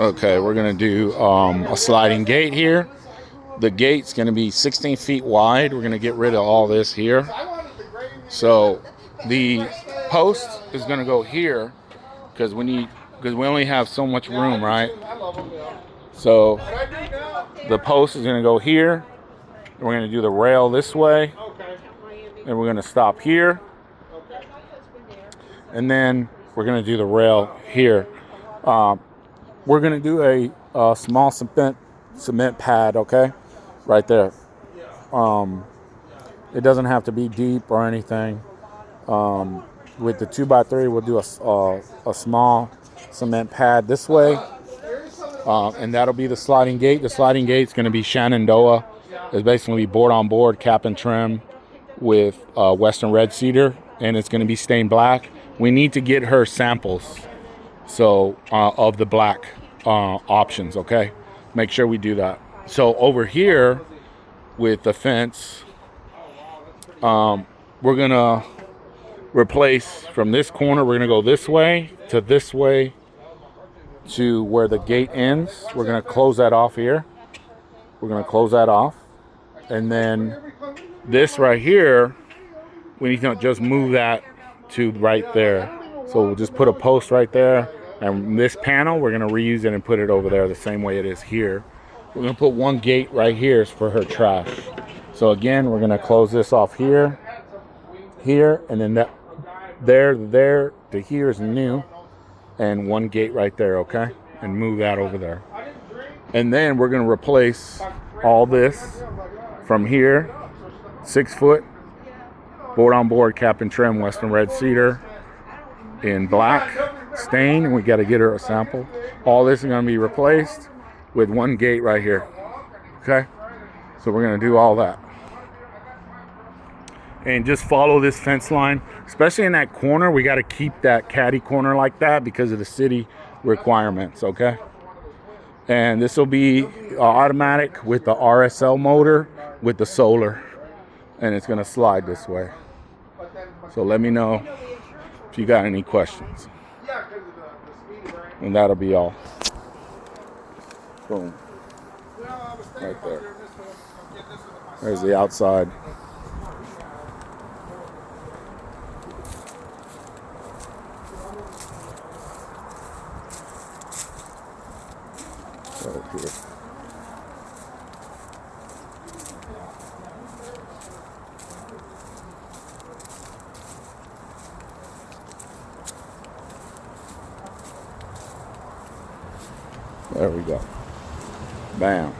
Okay, we're gonna do a sliding gate here. The gate's gonna be 16 feet wide. We're gonna get rid of all this here. So the post is gonna go here because we only have so much room, right? So the post is gonna go here. We're gonna do the rail this way, and we're gonna stop here, and then we're gonna do the rail here. We're gonna do a small cement pad, okay, right there. It doesn't have to be deep or anything. With the 2x3, we'll do a small cement pad this way, and that'll be the sliding gate. The sliding gate's gonna be Shenandoah. It's basically board on board, cap and trim with Western red cedar, and it's gonna be stained black. We need to get her samples, so of the black options, okay? Make sure we do that. So over here with the fence, we're gonna replace from this corner. We're gonna go this way to where the gate ends. We're gonna close that off here. We're gonna close that off, and then this right here, we need to just move that to right there. So we'll just put a post right there, and this panel we're gonna reuse it and put it over there the same way it is here. We're gonna put one gate right here for her trash. So again, we're gonna close this off here, and then that there to here is new, and one gate right there, okay? And move that over there. And then we're gonna replace all this from here, 6 foot, board on board, cap and trim, Western red cedar in black stain, and we got to get her a sample. All this is going to be replaced with one gate right here, okay? So we're going to do all that, and just follow this fence line, especially in that corner. We got to keep that caddy corner like that because of the city requirements, okay? And this will be automatic with the RSL motor with the solar, and it's going to slide this way. So let me know if you got any questions. And that'll be all. Boom. Right there. There's the outside. Right here. There we go. Bam.